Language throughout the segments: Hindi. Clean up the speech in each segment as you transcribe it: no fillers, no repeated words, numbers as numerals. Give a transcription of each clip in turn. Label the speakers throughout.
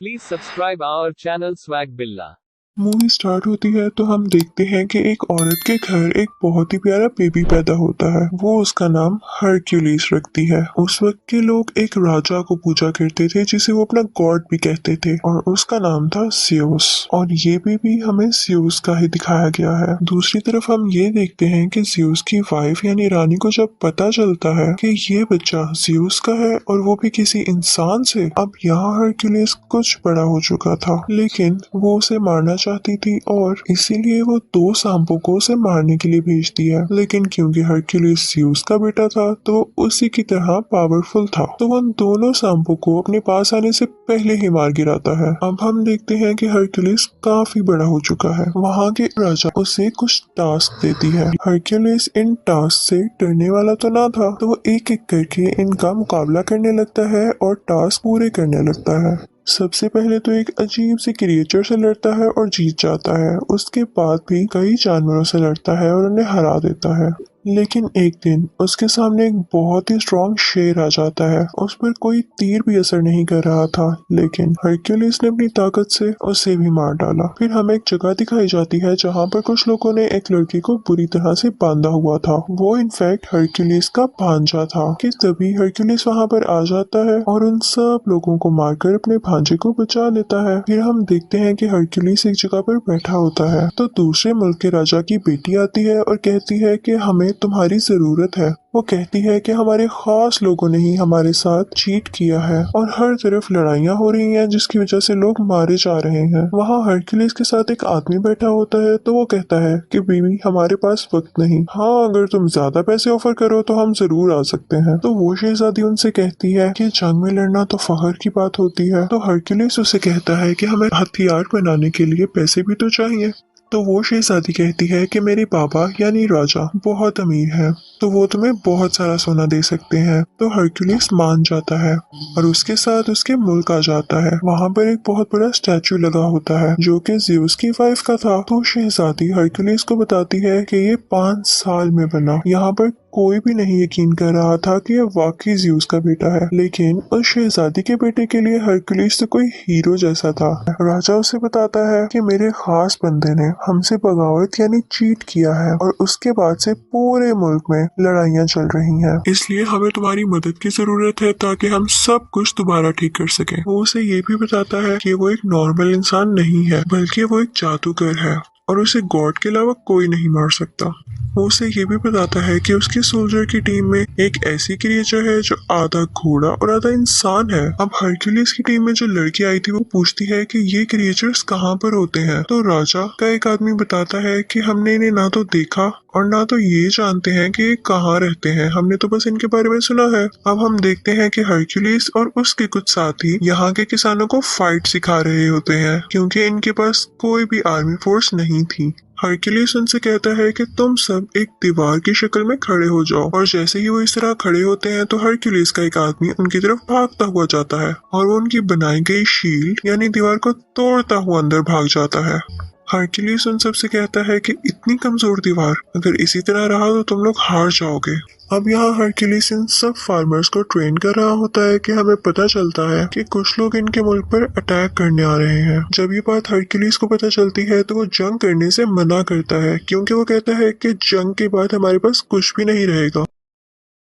Speaker 1: Please subscribe our channel Swag Billa.
Speaker 2: Movie start होती है तो हम देखते हैं कि एक औरत के घर एक बहुत ही प्यारा बेबी पैदा होता है। वो उसका नाम हरक्यूलिस रखती है। उस वक्त के लोग एक राजा को पूजा करते थे जिसे वो अपना गॉड भी कहते थे और उसका नाम था ज़्यूस। और ये बेबी हमें ज़्यूस का ही दिखाया गया है। दूसरी तरफ हम ये देखते हैं कि ज़्यूस की वाइफ यानी रानी को जब पता चलता है कि ये बच्चा ज़्यूस का है और वो भी किसी इंसान से, अब यहाँ हरक्यूलिस कुछ बड़ा हो चुका था लेकिन वो उसे मारना चाहती थी और इसीलिए वो दो सांपों को उसे मारने के लिए भेज दिया। लेकिन क्योंकि हरक्यूलिस ज़्यूस का बेटा था तो उसी की तरह पावरफुल था, तो वो उन दोनों सांपों को अपने पास आने से पहले ही मार गिराता है। अब हम देखते हैं कि हरक्यूलिस काफी बड़ा हो चुका है। वहाँ के राजा उसे कुछ टास्क देती है। हरक्यूलिस इन टास्क से डरने वाला तो ना था, तो वो एक एक करके इनका मुकाबला करने लगता है और टास्क पूरे करने लगता है। सबसे पहले तो एक अजीब सी क्रिएचर से लड़ता है और जीत जाता है। उसके बाद भी कई जानवरों से लड़ता है और उन्हें हरा देता है। लेकिन एक दिन उसके सामने एक बहुत ही स्ट्रॉन्ग शेर आ जाता है। उस पर कोई तीर भी असर नहीं कर रहा था, लेकिन हरक्यूलिस ने अपनी ताकत से उसे भी मार डाला। फिर हमें एक जगह दिखाई जाती है जहाँ पर कुछ लोगों ने एक लड़की को बुरी तरह से बांधा हुआ था। वो इनफैक्ट हरक्यूलिस का भांजा था कि तभी हरक्यूलिस वहाँ पर आ जाता है और उन सब लोगों को मारकर अपने भांजे को बचा लेता है। फिर हम देखते हैं कि हरक्यूलिस एक जगह पर बैठा होता है तो दूसरे मुल्क के राजा की बेटी आती है और कहती है कि हमें तुम्हारी जरूरत है। वो कहती है कि हमारे खास लोगों ने ही हमारे साथ चीट किया है और हर तरफ लड़ाइयाँ हो रही हैं जिसकी वजह से लोग मारे जा रहे हैं। वहाँ हरक्यूलिस के साथ एक आदमी बैठा होता है तो वो कहता है कि बीवी हमारे पास वक्त नहीं, हाँ अगर तुम ज्यादा पैसे ऑफर करो तो हम जरूर आ सकते हैं। तो वो शहजादी उनसे कहती है कि जंग में लड़ना तो फख्र की बात होती है। तो हरक्यूलिस उसे कहता है कि हमें हथियार बनाने के लिए पैसे भी तो चाहिए। तो वो शहजादी कहती है कि मेरे पापा यानी राजा बहुत अमीर है, तो वो तुम्हें बहुत सारा सोना दे सकते हैं। तो हरक्यूलिस मान जाता है और उसके साथ उसके मुल्क आ जाता है। वहाँ पर एक बहुत बड़ा स्टैचू लगा होता है जो कि ज़्यूस की वाइफ का था। तो शहजादी हरक्यूलिस को बताती है कि ये 5 साल में बना। यहाँ पर कोई भी नहीं यकीन कर रहा था कि यह वाकई ज़्यूस का बेटा है, लेकिन उस शहजादी के बेटे के लिए हरक्यूलिस तो कोई हीरो जैसा था। राजा उसे बताता है कि मेरे खास बंदे ने हमसे बगावत यानी चीट किया है और उसके बाद से पूरे मुल्क में लड़ाइयाँ चल रही हैं, इसलिए हमें तुम्हारी मदद की जरूरत है ताकि हम सब कुछ दोबारा ठीक कर सकें। वो उसे ये भी बताता है कि वो एक नॉर्मल इंसान नहीं है बल्कि वो एक जादूगर है और उसे गॉड के अलावा कोई नहीं मार सकता। वो उसे ये भी बताता है कि उसके सोल्जर की टीम में एक ऐसी क्रिएचर है जो आधा घोड़ा और आधा इंसान है। अब हरक्यूलिस की टीम में जो लड़की आई थी वो पूछती है कि ये क्रिएचर्स कहाँ पर होते हैं। तो राजा का एक आदमी बताता है कि हमने इन्हें ना तो देखा और ना तो ये जानते हैं कि ये कहाँ रहते हैं, हमने तो बस इनके बारे में सुना है। अब हम देखते हैं कि हरक्यूलिस और उसके कुछ साथी यहाँ के किसानों को फाइट सिखा रहे होते हैं क्योंकि इनके पास कोई भी आर्मी फोर्स नहीं थी। हरक्यूलिस उनसे कहता है कि तुम सब एक दीवार की शक्ल में खड़े हो जाओ और जैसे ही वो इस तरह खड़े होते हैं तो हरक्यूलिस का एक आदमी उनकी तरफ भागता हुआ जाता है और वो उनकी बनाई गई शील्ड यानी दीवार को तोड़ता हुआ अंदर भाग जाता है। हरक्यूलिस उन सबसे कहता है कि इतनी कमजोर दीवार, अगर इसी तरह रहा तो तुम लोग हार जाओगे। अब यहाँ हरक्यूलिस इन सब फार्मर्स को ट्रेन कर रहा होता है कि हमें पता चलता है कि कुछ लोग इनके मुल्क पर अटैक करने आ रहे हैं। जब ये बात हरक्यूलिस को पता चलती है तो वो जंग करने से मना करता है क्योंकि वो कहता है कि जंग के बाद हमारे पास कुछ भी नहीं रहेगा।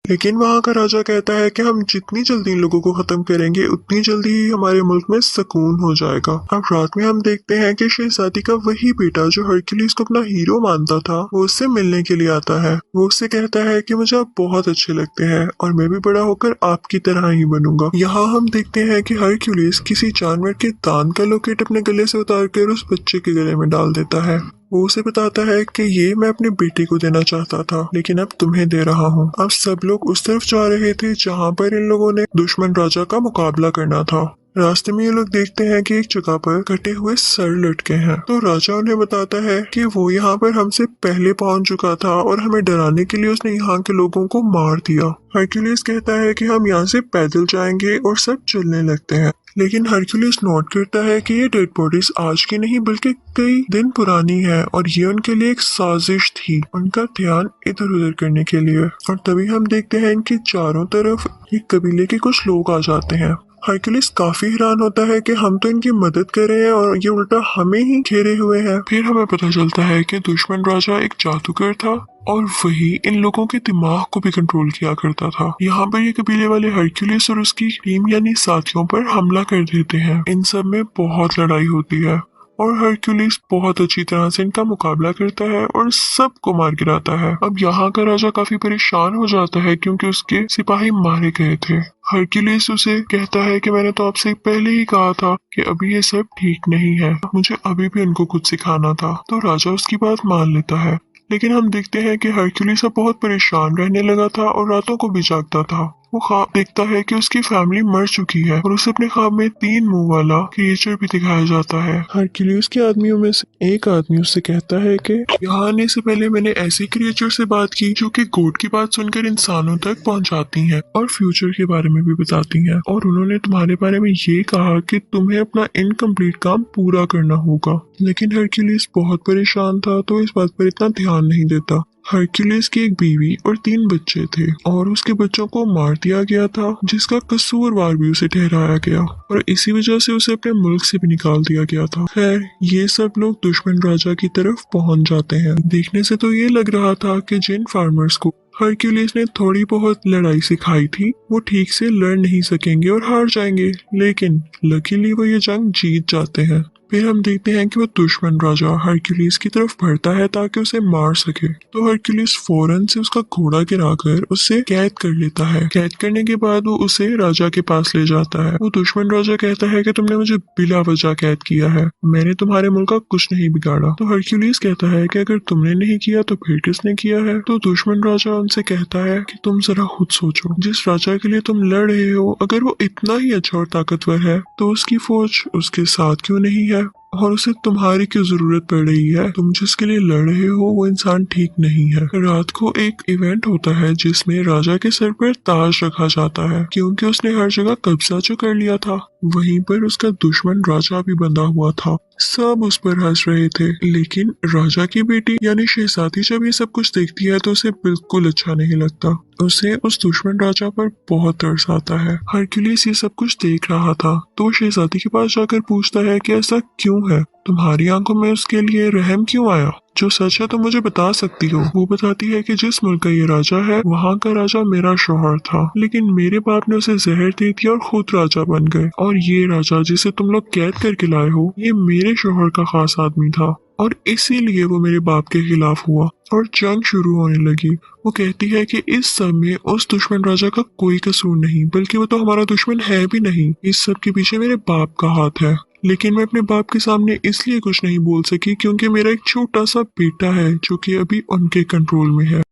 Speaker 2: लेकिन वहाँ का राजा कहता है कि हम जितनी जल्दी इन लोगों को खत्म करेंगे उतनी जल्दी ही हमारे मुल्क में सुकून हो जाएगा। अब रात में हम देखते हैं कि शहजादी का वही बेटा जो हरक्यूलिस को अपना हीरो मानता था वो उससे मिलने के लिए आता है। वो उससे कहता है कि मुझे आप बहुत अच्छे लगते हैं और मैं भी बड़ा होकर आपकी तरह ही बनूंगा। यहाँ हम देखते हैं कि हरक्यूलिस किसी जानवर के दांत का लोकेट अपने गले से उतार कर उस बच्चे के गले में डाल देता है। वो उसे बताता है कि ये मैं अपने बेटे को देना चाहता था लेकिन अब तुम्हें दे रहा हूँ। अब सब लोग उस तरफ जा रहे थे जहाँ पर इन लोगों ने दुश्मन राजा का मुकाबला करना था। रास्ते में ये लोग देखते हैं कि एक जगह पर कटे हुए सर लटके हैं। तो राजा उन्हें बताता है कि वो यहाँ पर हमसे पहले पहुंच चुका था और हमें डराने के लिए उसने यहाँ के लोगों को मार दिया। हरक्यूलिस कहता है कि हम यहाँ से पैदल जाएंगे और सब चलने लगते हैं। लेकिन हरक्यूलिस नोट करता है कि ये डेड बॉडीज आज की नहीं बल्कि कई दिन पुरानी है और ये उनके लिए एक साजिश थी, उनका ध्यान इधर उधर करने के लिए। और तभी हम देखते हैं इनके चारों तरफ एक कबीले के कुछ लोग आ जाते हैं। हरक्यूलिस काफी हैरान होता है कि हम तो इनकी मदद कर रहे हैं और ये उल्टा हमें ही घेरे हुए हैं। फिर हमें पता चलता है कि दुश्मन राजा एक जादूगर था और वही इन लोगों के दिमाग को भी कंट्रोल किया करता था। यहाँ पर ये कबीले वाले हरक्यूलिस और उसकी टीम यानी साथियों पर हमला कर देते हैं। इन सब में बहुत लड़ाई होती है और हरक्यूलिस बहुत अच्छी तरह से इनका मुकाबला करता है और सबको मार गिराता है। अब यहाँ का राजा काफी परेशान हो जाता है क्योंकि उसके सिपाही मारे गए थे। हरक्यूलिस उसे कहता है कि मैंने तो आपसे पहले ही कहा था कि अभी ये सब ठीक नहीं है, मुझे अभी भी उनको कुछ सिखाना था। तो राजा उसकी बात मान लेता है, लेकिन हम देखते हैं कि हरक्यूलिस अब बहुत परेशान रहने लगा था और रातों को भी जागता था। वो ख्वाब देखता है कि उसकी फैमिली मर चुकी है और उसे अपने ख्वाब में 3 मुंह वाला क्रिएचर भी दिखाया जाता है। हरक्यूलिस के आदमियों में से एक आदमी उससे कहता है कि यहाँ आने से पहले मैंने ऐसे क्रिएचर से बात की जो कि गोड की बात सुनकर इंसानों तक पहुँचाती हैं और फ्यूचर के बारे में भी बताती हैं, और उन्होंने तुम्हारे बारे में ये कहा कि तुम्हें अपना इनकम्प्लीट काम पूरा करना होगा। लेकिन हरक्यूलिस बहुत परेशान था तो इस बात पर इतना ध्यान नहीं देता। हरक्यूलिस की एक बीवी और 3 बच्चे थे और उसके बच्चों को मार दिया गया था, जिसका कसूरवार भी उसे ठहराया गया और इसी वजह से उसे अपने मुल्क से भी निकाल दिया गया था। खैर, ये सब लोग दुश्मन राजा की तरफ पहुंच जाते हैं। देखने से तो ये लग रहा था कि जिन फार्मर्स को हरक्यूलिस ने थोड़ी बहुत लड़ाई सिखाई थी वो ठीक से लड़ नहीं सकेंगे और हार जाएंगे, लेकिन लकीली वो ये जंग जीत जाते हैं। फिर हम देखते हैं कि वो दुश्मन राजा हरक्यूलिस की तरफ बढ़ता है ताकि उसे मार सके। तो हरक्यूलिस फौरन से उसका घोड़ा गिराकर उसे कैद कर लेता है। कैद करने के बाद वो उसे राजा के पास ले जाता है। वो दुश्मन राजा कहता है कि तुमने मुझे बिला वजह कैद किया है, मैंने तुम्हारे मुल्क का कुछ नहीं बिगाड़ा। तो हरक्यूलिस कहता है कि अगर तुमने नहीं किया तो फिर किसने किया है। तो दुश्मन राजा उनसे कहता है कि तुम जरा खुद सोचो, जिस राजा के लिए तुम लड़ रहे हो अगर वो इतना ही अच्छा और ताकतवर है तो उसकी फौज उसके साथ क्यों नहीं है और उसे तुम्हारी क्यों जरूरत पड़ रही है। तुम जिसके लिए लड़ रहे हो वो इंसान ठीक नहीं है। रात को एक इवेंट होता है जिसमें राजा के सर पर ताज रखा जाता है क्योंकि उसने हर जगह कब्जा जो कर लिया था। वहीं पर उसका दुश्मन राजा भी बंधा हुआ था। सब उस पर हंस रहे थे, लेकिन राजा की बेटी यानी शहजादी जब ये सब कुछ देखती है तो उसे बिल्कुल अच्छा नहीं लगता। उसे उस दुश्मन राजा पर बहुत तरस आता है। हरक्यूलिस ये सब कुछ देख रहा था तो वो शहजादी के पास जाकर पूछता है कि ऐसा क्यों है, तुम्हारी आंखों में उसके लिए रहम क्यों आया, जो सच है तो मुझे बता सकती हो। वो बताती है कि जिस मुल्क का ये राजा है वहाँ का राजा मेरा शौहर था, लेकिन मेरे बाप ने उसे जहर दे दिया और खुद राजा बन गए, और ये राजा जिसे तुम लोग कैद करके लाए हो ये मेरे शौहर का खास आदमी था और इसीलिए वो मेरे बाप के खिलाफ हुआ और जंग शुरू होने लगी। वो कहती है कि इस सब में उस दुश्मन राजा का कोई कसूर नहीं, बल्कि वो तो हमारा दुश्मन है भी नहीं, इस सब के पीछे मेरे बाप का हाथ है। लेकिन मैं अपने बाप के सामने इसलिए कुछ नहीं बोल सकी क्योंकि मेरा एक छोटा सा बेटा है जो कि अभी उनके कंट्रोल में है।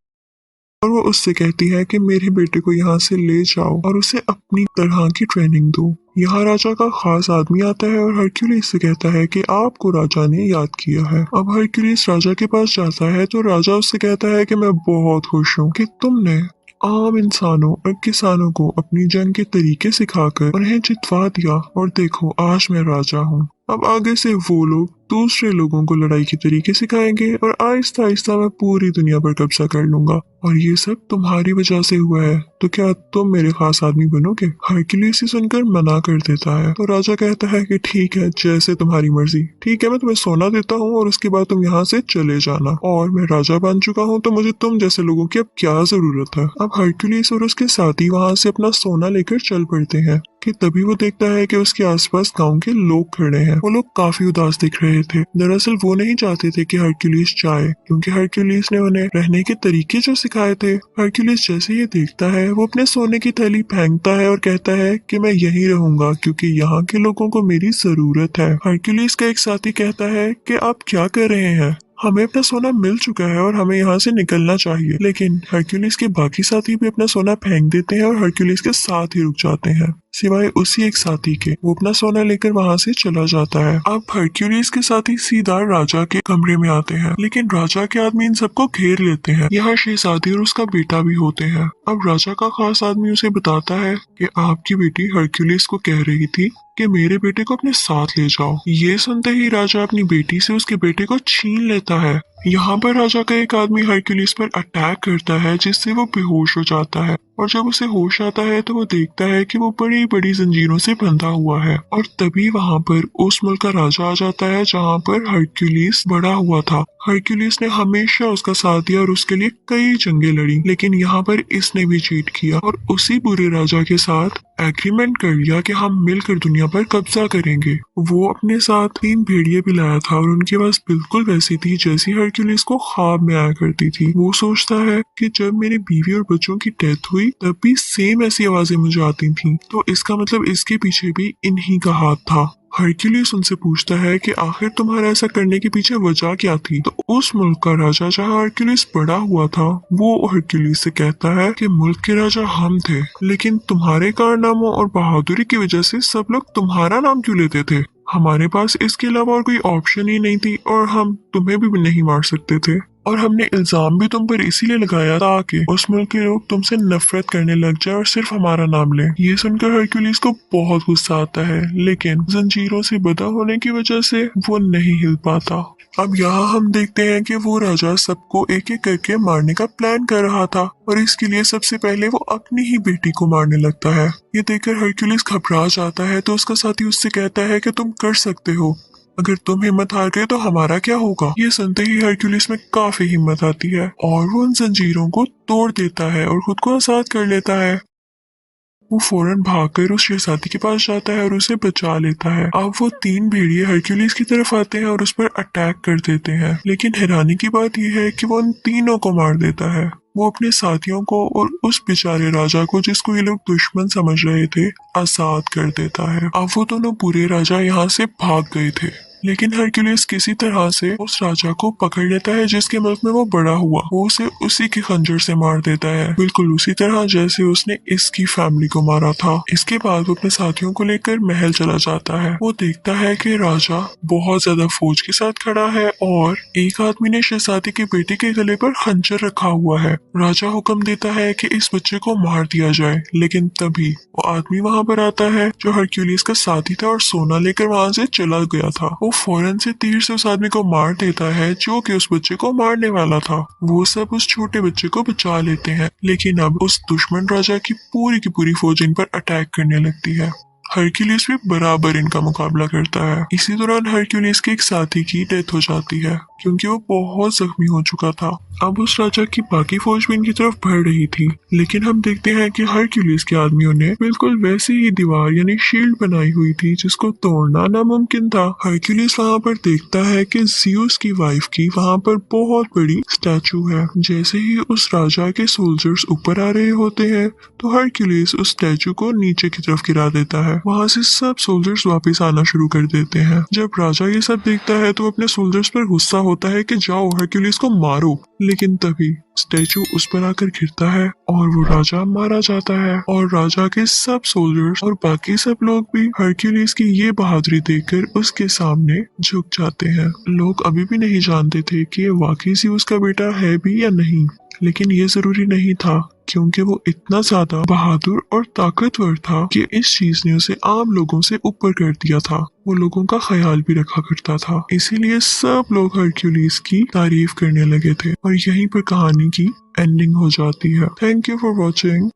Speaker 2: और वो उससे कहती है कि मेरे बेटे को यहाँ से ले जाओ और उसे अपनी तरह की ट्रेनिंग दो। यहाँ राजा का खास आदमी आता है और हरक्यूलिस से कहता है कि आपको राजा ने याद किया है। अब हरक्यूलिस राजा के पास जाता है तो राजा उससे कहता है कि मैं बहुत खुश हूँ कि तुमने आम इंसानों और किसानों को अपनी जंग के तरीके सिखाकर उन्हें जितवा दिया, और देखो आज मैं राजा हूँ। अब आगे से वो लोग दूसरे लोगों को लड़ाई के तरीके सिखाएंगे और आहिस्ता आहिस्ता मैं पूरी दुनिया पर कब्जा कर लूंगा, और ये सब तुम्हारी वजह से हुआ है, तो क्या तुम मेरे खास आदमी बनोगे। हरक्यूलिस सुनकर मना कर देता है तो राजा कहता है कि ठीक है, जैसे तुम्हारी मर्जी, ठीक है मैं तुम्हें सोना देता हूँ और उसके बाद तुम यहाँ से चले जाना, और मैं राजा बन चुका हूँ तो मुझे तुम जैसे लोगों की अब क्या जरूरत है। अब हरक्यूलिस और उसके साथी वहाँ से अपना सोना लेकर चल पड़ते हैं कि तभी वो देखता है कि उसके आसपास गांव के लोग खड़े हैं। वो लोग काफी उदास दिख रहे थे। दरअसल वो नहीं चाहते थे कि हरक्यूलिस जाए क्योंकि हरक्यूलिस ने उन्हें रहने के तरीके जो सिखाए थे। हरक्यूलिस जैसे ये देखता है वो अपने सोने की थैली फेंकता है और कहता है कि मैं यहीं रहूंगा क्योंकि यहाँ के लोगों को मेरी जरूरत है। हरक्यूलिस का एक साथी कहता है कि आप क्या कर रहे हैं, हमें अपना सोना मिल चुका है और हमें यहाँ से निकलना चाहिए। लेकिन हरक्यूलिस के बाकी साथी भी अपना सोना फेंक देते हैं और हरक्यूलिस के साथ ही रुक जाते हैं, सिवाय उसी एक साथी के। वो अपना सोना लेकर वहाँ से चला जाता है। अब हरक्यूलिस के साथी सीधा राजा के कमरे में आते हैं, लेकिन राजा के आदमी इन सबको घेर लेते हैं। यहाँ शहजादी और उसका बेटा भी होते हैं। अब राजा का खास आदमी उसे बताता है कि आपकी बेटी हरक्यूलिस को कह रही थी कि मेरे बेटे को अपने साथ ले जाओ। ये सुनते ही राजा अपनी बेटी से उसके बेटे को छीन लेता है। यहाँ पर राजा का एक आदमी हरक्यूलिस पर अटैक करता है जिससे वो बेहोश हो जाता है, और जब उसे होश आता है तो वो देखता है कि वो बड़ी बड़ी जंजीरों से बंधा हुआ है। और तभी वहाँ पर उस मुल्क का राजा आ जाता है जहाँ पर हरक्यूलिस बड़ा हुआ था। हरक्यूलिस ने हमेशा उसका साथ दिया और उसके लिए कई जंगें लड़ी, लेकिन यहाँ पर इसने भी चीट किया और उसी बुरे राजा के साथ एग्रीमेंट कर लिया कि हम मिलकर दुनिया पर कब्जा करेंगे। वो अपने साथ 3 भेड़िए भी लाया था और उनकी आवाज बिल्कुल वैसी थी जैसी हरक्यूलिस को ख्वाब में आया करती थी। वो सोचता है कि जब मेरी बीवी और बच्चों की डेथ हुई तब भी सेम ऐसी आवाजें मुझे आती थी, तो इसका मतलब इसके पीछे भी इन्हीं का हाथ था। हरक्यूलिस उनसे पूछता है कि आखिर तुम्हारा ऐसा करने के पीछे वजह क्या थी। तो उस मुल्क का राजा जहाँ हरक्यूलिस बड़ा हुआ था वो हरक्यूलिस से कहता है कि मुल्क के राजा हम थे, लेकिन तुम्हारे कारनामों और बहादुरी की वजह से सब लोग तुम्हारा नाम क्यों लेते थे। हमारे पास इसके अलावा और कोई ऑप्शन ही नहीं थी और हम तुम्हें भी नहीं मार सकते थे, और हमने इल्जाम भी तुम पर इसीलिए लगाया ताकि उस मुल्क के लोग तुमसे नफरत करने लग जाए और सिर्फ हमारा नाम लें। ये सुनकर हरक्यूलिस को बहुत गुस्सा आता है, लेकिन जंजीरों से बंधा होने की वजह से वो नहीं हिल पाता। अब यहाँ हम देखते हैं कि वो राजा सबको एक एक करके मारने का प्लान कर रहा था, और इसके लिए सबसे पहले वो अपनी ही बेटी को मारने लगता है। ये देखकर हरक्यूलिस घबरा जाता है, तो उसका साथी उससे कहता है कि तुम कर सकते हो, अगर तुम हिम्मत हार गए तो हमारा क्या होगा। ये सुनते ही हरक्यूलिस में काफी हिम्मत आती है और वो उन जंजीरों को तोड़ देता है और खुद को आजाद कर लेता है। वो फौरन भागकर उस शहजादी के पास जाता है और उसे बचा लेता है। अब वो 3 भेड़िए हरक्यूलिस की तरफ आते हैं और उस पर अटैक कर देते हैं, लेकिन हैरानी की बात यह है कि वो उन तीनों को मार देता है। वो अपने साथियों को और उस बेचारे राजा को, जिसको ये लोग दुश्मन समझ रहे थे, आजाद कर देता है। अब वो दोनों बुरे राजा यहाँ से भाग गए थे, लेकिन हरक्यूलिस किसी तरह से उस राजा को पकड़ लेता है जिसके मुल्क में वो बड़ा हुआ। वो उसे उसी के खंजर से मार देता है, बिल्कुल उसी तरह जैसे उसने इसकी फैमिली को मारा था। इसके बाद वो अपने साथियों को लेकर महल चला जाता है। वो देखता है कि राजा बहुत ज्यादा फौज के साथ खड़ा है और एक आदमी ने शहजादी के बेटे के गले पर खंजर रखा हुआ है। राजा हुक्म देता है कि इस बच्चे को मार दिया जाए, लेकिन तभी वो आदमी वहाँ पर आता है जो हरक्यूलिस का साथी था और सोना लेकर वहाँ से चला गया था। वो फौरन से तीर से उस आदमी को मार देता है जो कि उस बच्चे को मारने वाला था। वो सब उस छोटे बच्चे को बचा लेते हैं, लेकिन अब उस दुश्मन राजा की पूरी फौज इन पर अटैक करने लगती है। हरक्यूलिस भी बराबर इनका मुकाबला करता है। इसी दौरान हरक्यूलिस के एक साथी की डेथ हो जाती है क्योंकि वो बहुत जख्मी हो चुका था। अब उस राजा की बाकी फौज भी इनकी तरफ बढ़ रही थी, लेकिन हम देखते हैं कि हरक्यूलिस के आदमियों ने बिल्कुल वैसी ही दीवार यानी शील्ड बनाई हुई थी जिसको तोड़ना नामुमकिन था। हरक्यूलिस वहाँ पर देखता है कि ज़ियस की वाइफ की वहाँ पर बहुत बड़ी स्टैचू है। जैसे ही उस राजा के सोल्जर्स ऊपर आ रहे होते हैं तो हरक्यूलिस उस स्टैचू को नीचे की तरफ गिरा देता है। वहाँ से सब सोल्जर्स वापस आना शुरू कर देते हैं। जब राजा ये सब देखता है तो अपने सोल्जर्स पर गुस्सा होता है कि जाओ हरक्यूलिस को मारो, लेकिन तभी स्टैचू उस पर आकर गिरता है और वो राजा मारा जाता है। और राजा के सब सोल्जर्स और बाकी सब लोग भी हरक्यूलिस की ये बहादुरी देखकर उसके सामने झुक जाते हैं। लोग अभी भी नहीं जानते थे कि ये वाकई सी उसका बेटा है भी या नहीं, लेकिन ये जरूरी नहीं था क्योंकि वो इतना ज्यादा बहादुर और ताकतवर था कि इस चीज ने उसे आम लोगों से ऊपर कर दिया था। वो लोगों का ख्याल भी रखा करता था, इसीलिए सब लोग हरक्यूलिस की तारीफ करने लगे थे। और यहीं पर कहानी की एंडिंग हो जाती है। Thank you for watching.